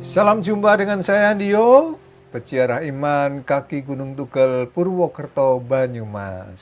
Salam jumpa dengan saya Andio, peziarah iman kaki Gunung Tugel, Purwokerto, Banyumas.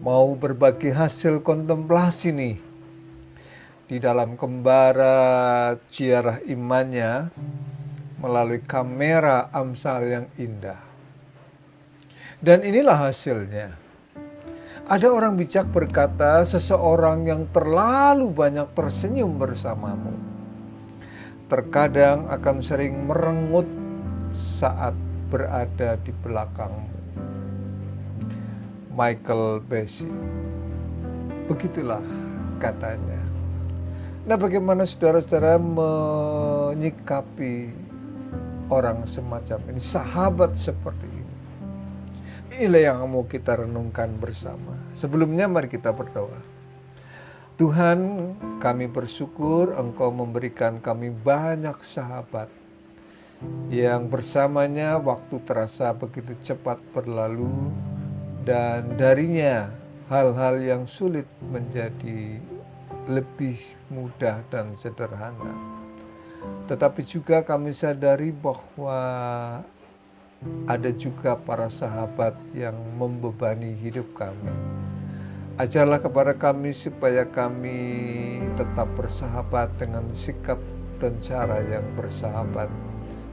Mau berbagi hasil kontemplasi nih di dalam kembara ziarah imannya melalui kamera Amsal yang indah. Dan inilah hasilnya. Ada orang bijak berkata, seseorang yang terlalu banyak tersenyum bersamamu terkadang akan sering merengut saat berada di belakangmu. Michael Bassi. Begitulah katanya. Nah, bagaimana saudara-saudara menyikapi orang semacam ini, sahabat seperti ini? Inilah yang mau kita renungkan bersama. Sebelumnya mari kita berdoa. Tuhan, kami bersyukur Engkau memberikan kami banyak sahabat yang bersamanya waktu terasa begitu cepat berlalu dan darinya hal-hal yang sulit menjadi lebih mudah dan sederhana. Tetapi juga kami sadari bahwa ada juga para sahabat yang membebani hidup kami. Ajarlah kepada kami supaya kami tetap bersahabat dengan sikap dan cara yang bersahabat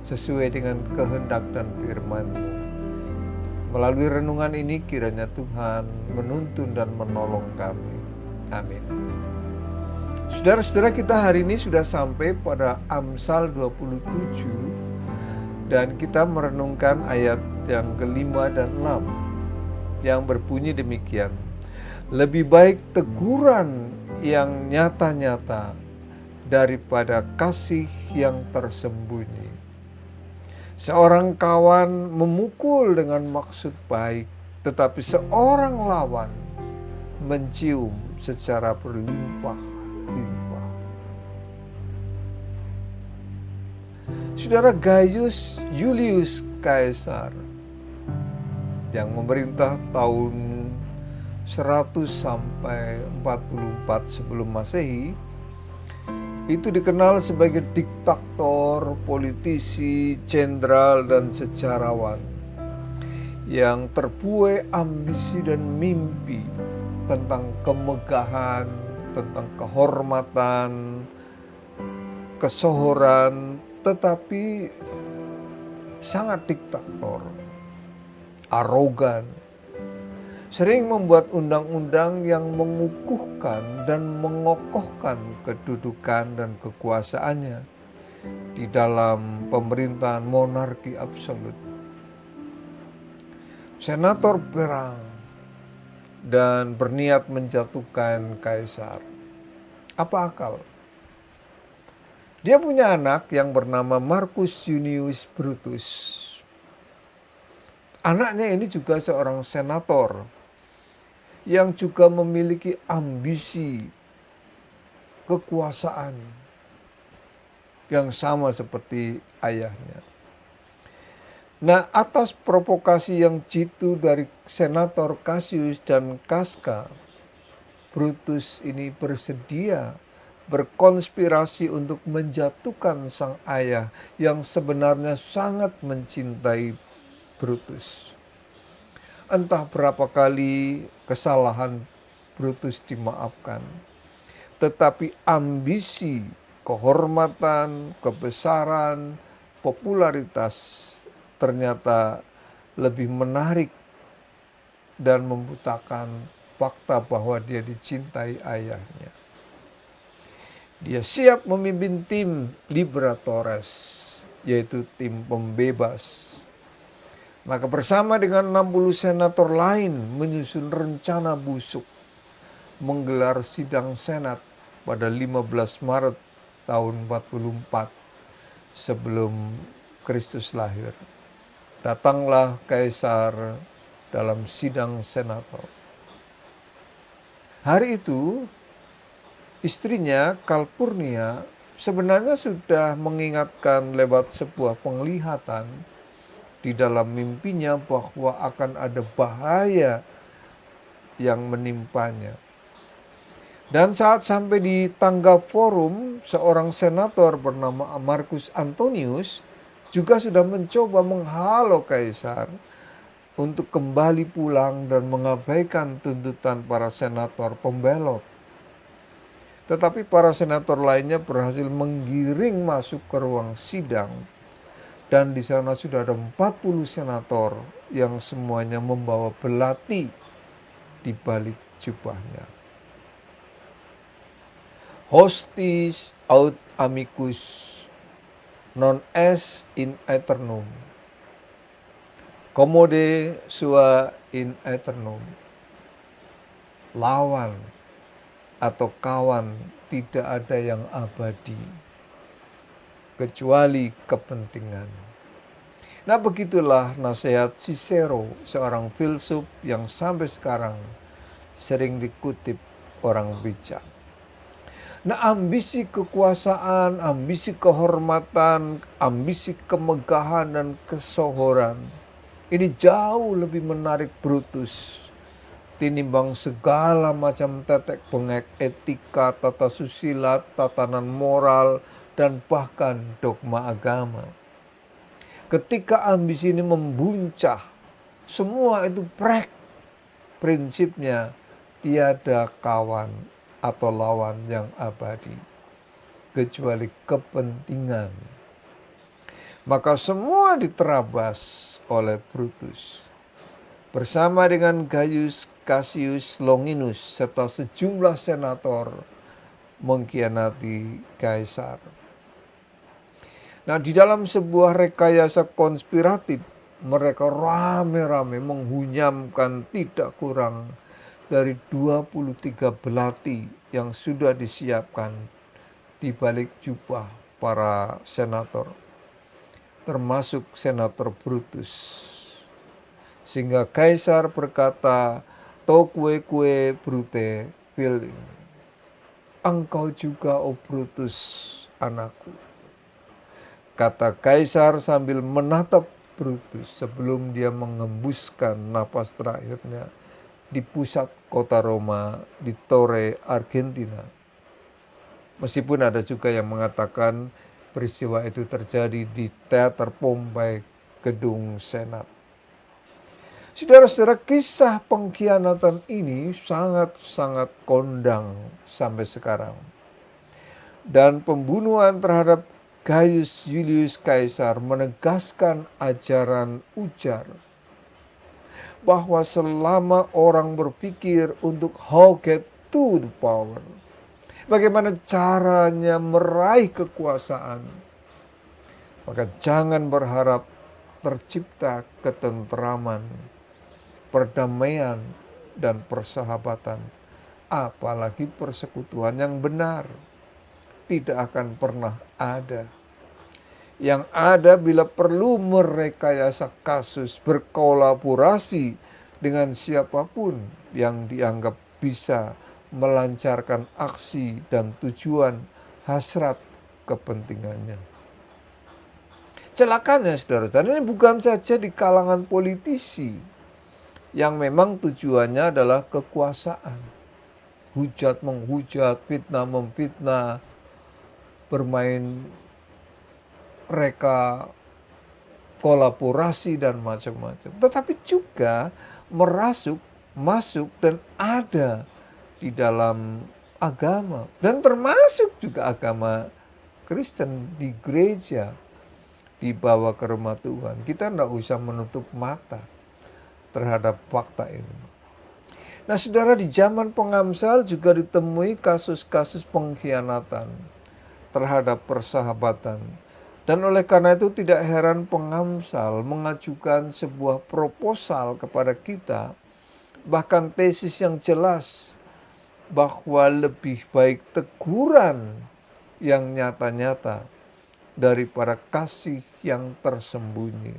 sesuai dengan kehendak dan firman-Mu. Melalui renungan ini kiranya Tuhan menuntun dan menolong kami. Amin. Saudara-saudara, kita hari ini sudah sampai pada Amsal 27 dan kita merenungkan ayat yang kelima dan 6 yang berbunyi demikian. Lebih baik teguran yang nyata-nyata daripada kasih yang tersembunyi. Seorang kawan memukul dengan maksud baik, tetapi seorang lawan mencium secara berlimpah-limpah. Saudara, Gaius Julius Caesar yang memerintah tahun 100 sampai 44 sebelum Masehi itu dikenal sebagai diktator, politisi, jenderal dan sejarawan yang terbuai ambisi dan mimpi tentang kemegahan, tentang kehormatan, kesohoran, tetapi sangat diktator, arogan. Sering membuat undang-undang yang mengukuhkan dan mengokohkan kedudukan dan kekuasaannya di dalam pemerintahan monarki absolut. Senator perang dan berniat menjatuhkan kaisar. Apa akal? Dia punya anak yang bernama Marcus Junius Brutus. Anaknya ini juga seorang senator yang juga memiliki ambisi kekuasaan yang sama seperti ayahnya. Nah, atas provokasi yang jitu dari Senator Cassius dan Casca, Brutus ini bersedia berkonspirasi untuk menjatuhkan sang ayah yang sebenarnya sangat mencintai Brutus. Entah berapa kali kesalahan Brutus dimaafkan, tetapi ambisi, kehormatan, kebesaran, popularitas ternyata lebih menarik dan membutakan fakta bahwa dia dicintai ayahnya. Dia siap memimpin tim Liberatores, yaitu tim pembebas. Maka bersama dengan 60 senator lain menyusun rencana busuk menggelar sidang senat pada 15 Maret tahun 44 sebelum Kristus lahir. Datanglah Kaisar dalam sidang senator. Hari itu istrinya Calpurnia sebenarnya sudah mengingatkan lewat sebuah penglihatan di dalam mimpinya bahwa akan ada bahaya yang menimpanya. Dan saat sampai di tangga forum, seorang senator bernama Marcus Antonius juga sudah mencoba menghalau kaisar untuk kembali pulang dan mengabaikan tuntutan para senator pembelot. Tetapi para senator lainnya berhasil menggiring masuk ke ruang sidang, dan di sana sudah ada 40 senator yang semuanya membawa belati di balik jubahnya. Hostis aut amicus non est in aeternum. Commode sua in aeternum. Lawan atau kawan tidak ada yang abadi kecuali kepentingan. Nah, begitulah nasihat Cicero, seorang filsuf yang sampai sekarang sering dikutip orang bijak. Nah, ambisi kekuasaan, ambisi kehormatan, ambisi kemegahan dan kesohoran ini jauh lebih menarik Brutus tinimbang segala macam tetek bengek etika, tata susila, tatanan moral, dan bahkan dogma agama. Ketika ambisi ini membuncah, semua itu prinsipnya tiada kawan atau lawan yang abadi kecuali kepentingan. Maka semua diterabas oleh Brutus bersama dengan Gaius Cassius Longinus serta sejumlah senator mengkhianati kaisar. Nah, di dalam sebuah rekayasa konspiratif, mereka rame-rame menghunyamkan tidak kurang dari 23 belati yang sudah disiapkan di balik jubah para senator, termasuk senator Brutus. Sehingga kaisar berkata, "Toque Brute fili." Engkau juga, oh Brutus, anakku. Kata kaisar sambil menatap Brutus sebelum dia mengembuskan napas terakhirnya di pusat kota Roma, di Torre Argentina. Meskipun ada juga yang mengatakan peristiwa itu terjadi di Teater Pompei, gedung Senat. Saudara-saudara, kisah pengkhianatan ini sangat-sangat kondang sampai sekarang. Dan pembunuhan terhadap Gaius Julius Caesar menegaskan ajaran ujar bahwa selama orang berpikir untuk how get to the power, bagaimana caranya meraih kekuasaan, maka jangan berharap tercipta ketentraman, perdamaian, dan persahabatan, apalagi persekutuan yang benar, tidak akan pernah ada. Yang ada bila perlu merekayasa kasus, berkolaborasi dengan siapapun yang dianggap bisa melancarkan aksi dan tujuan hasrat kepentingannya. Celakanya, saudara-saudara, ini bukan saja di kalangan politisi yang memang tujuannya adalah kekuasaan. Hujat menghujat, fitnah memfitnah, bermain reka, kolaborasi, dan macam-macam. Tetapi juga masuk dan ada di dalam agama. Dan termasuk juga agama Kristen di gereja, dibawa ke rumah Tuhan. Kita tidak usah menutup mata terhadap fakta ini. Nah, saudara, di zaman pengamsal juga ditemui kasus-kasus pengkhianatan terhadap persahabatan. Dan oleh karena itu tidak heran pengamsal mengajukan sebuah proposal kepada kita, bahkan tesis yang jelas, bahwa lebih baik teguran yang nyata-nyata daripada kasih yang tersembunyi.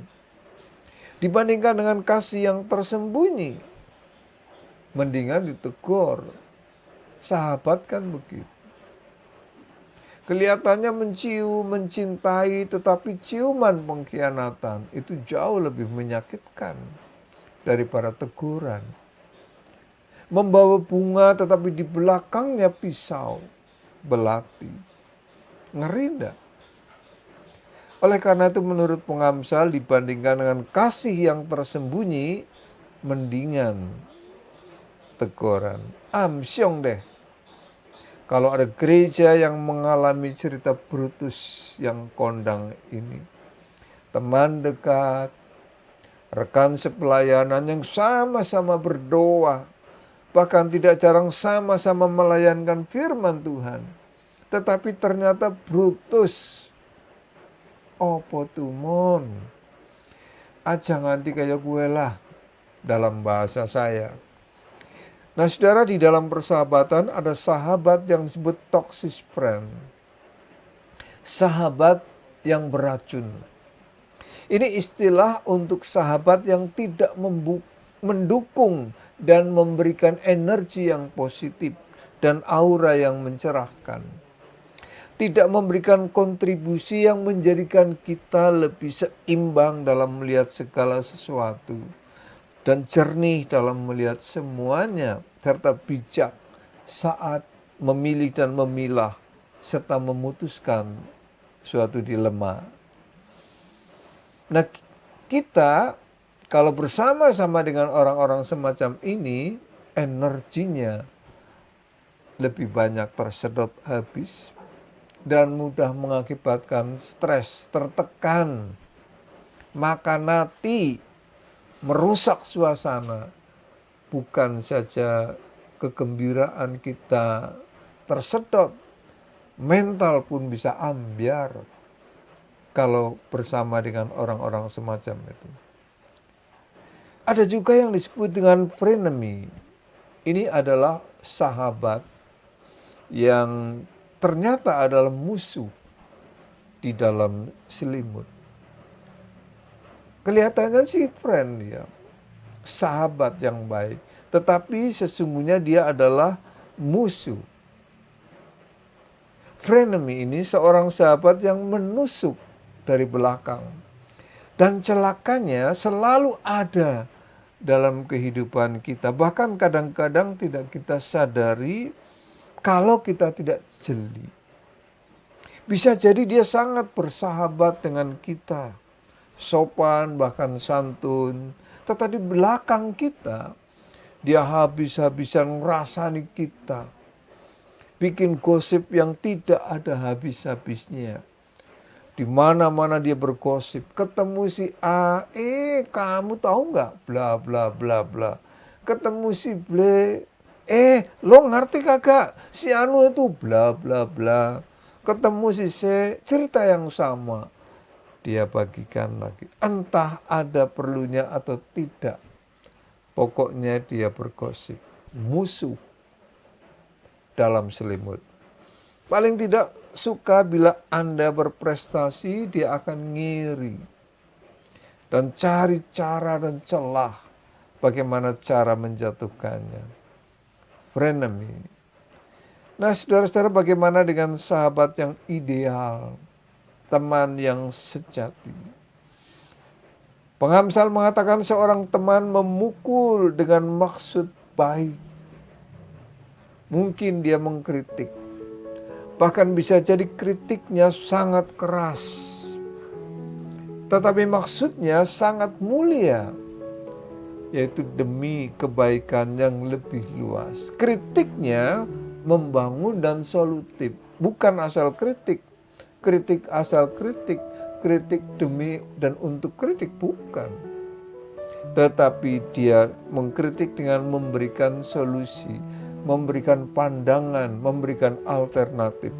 Dibandingkan dengan kasih yang tersembunyi, mendingan ditegur. Sahabat kan begitu. Kelihatannya mencium, mencintai, tetapi ciuman pengkhianatan itu jauh lebih menyakitkan daripada teguran. Membawa bunga tetapi di belakangnya pisau belati. Ngeri enggak? Oleh karena itu menurut pengamsal dibandingkan dengan kasih yang tersembunyi, mendingan teguran. Amsyong deh. Kalau ada gereja yang mengalami cerita Brutus yang kondang ini. Teman dekat, rekan sepelayanan yang sama-sama berdoa. Bahkan tidak jarang sama-sama melayankan firman Tuhan. Tetapi ternyata Brutus. Opo tumon. Aja nganti kayak gue lah. Dalam bahasa saya. Nah saudara, di dalam persahabatan ada sahabat yang disebut toxic friend. Sahabat yang beracun. Ini istilah untuk sahabat yang tidak mendukung dan memberikan energi yang positif dan aura yang mencerahkan. Tidak memberikan kontribusi yang menjadikan kita lebih seimbang dalam melihat segala sesuatu. Dan jernih dalam melihat semuanya, serta bijak saat memilih dan memilah, serta memutuskan suatu dilema. Nah, kita kalau bersama-sama dengan orang-orang semacam ini, energinya lebih banyak tersedot habis dan mudah mengakibatkan stres, tertekan, makan hati, merusak suasana. Bukan saja kegembiraan kita tersedot, mental pun bisa ambyar kalau bersama dengan orang-orang semacam itu. Ada juga yang disebut dengan frenemy. Ini adalah sahabat yang ternyata adalah musuh di dalam selimut. Kelihatannya sih friend ya, sahabat yang baik. Tetapi sesungguhnya dia adalah musuh. Frenemy ini seorang sahabat yang menusuk dari belakang. Dan celakanya selalu ada dalam kehidupan kita. Bahkan kadang-kadang tidak kita sadari kalau kita tidak jeli. Bisa jadi dia sangat bersahabat dengan kita. Sopan, bahkan santun. Tetapi belakang kita, dia habis-habisan ngerasani kita. Bikin gosip yang tidak ada habis-habisnya. Di mana-mana dia bergosip. Ketemu si A, kamu tahu nggak? Bla bla bla bla. Ketemu si B, lo ngerti kagak? Si Anu itu bla bla bla. Ketemu si C, cerita yang sama. Dia bagikan lagi. Entah ada perlunya atau tidak. Pokoknya dia bergosip. Musuh dalam selimut. Paling tidak suka bila Anda berprestasi, dia akan ngiri. Dan cari cara dan celah bagaimana cara menjatuhkannya. Frenemy. Nah saudara-saudara, bagaimana dengan sahabat yang ideal? Teman yang sejati. Pengamsal mengatakan seorang teman memukul dengan maksud baik. Mungkin dia mengkritik. Bahkan bisa jadi kritiknya sangat keras. Tetapi maksudnya sangat mulia. Yaitu demi kebaikan yang lebih luas. Kritiknya membangun dan solutif. Bukan asal kritik. Kritik asal kritik, kritik demi dan untuk kritik, bukan. Tetapi dia mengkritik dengan memberikan solusi, memberikan pandangan, memberikan alternatif.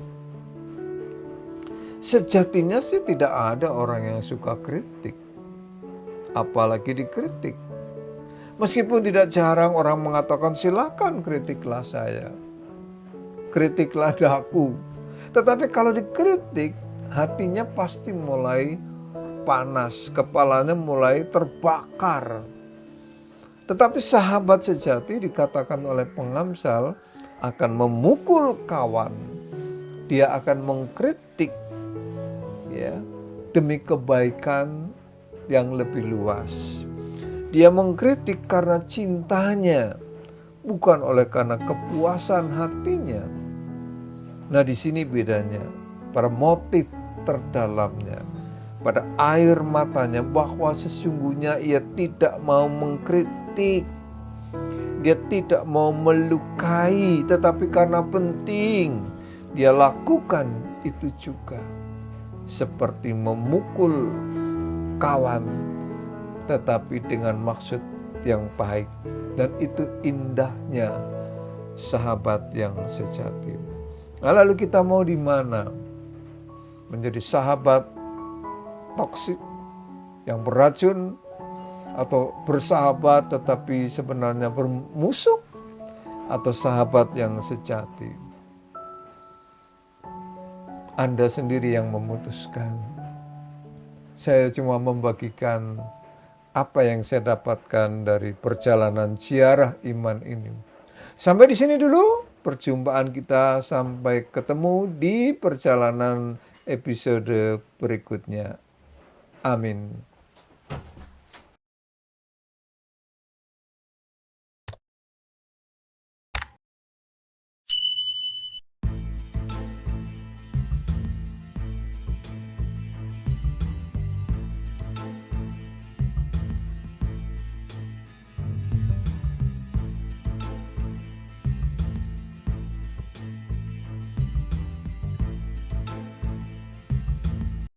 Sejatinya sih tidak ada orang yang suka kritik, apalagi dikritik. Meskipun tidak jarang orang mengatakan silakan kritiklah saya, kritiklah daku. Tetapi kalau dikritik, hatinya pasti mulai panas, kepalanya mulai terbakar. Tetapi sahabat sejati dikatakan oleh pengamsal akan memukul kawan. Dia akan mengkritik ya, demi kebaikan yang lebih luas. Dia mengkritik karena cintanya bukan oleh karena kepuasan hatinya. Nah, di sini bedanya, pada motif terdalamnya, pada air matanya, bahwa sesungguhnya ia tidak mau mengkritik, dia tidak mau melukai, tetapi karena penting dia lakukan itu juga. Seperti memukul kawan, tetapi dengan maksud yang baik. Dan itu indahnya sahabat yang sejati. Nah, lalu kita mau di mana? Menjadi sahabat toksik yang beracun, atau bersahabat tetapi sebenarnya bermusuh, atau sahabat yang sejati? Anda sendiri yang memutuskan. Saya cuma membagikan apa yang saya dapatkan dari perjalanan ziarah iman ini. Sampai di sini dulu perjumpaan kita, sampai ketemu di perjalanan episode berikutnya. Amin.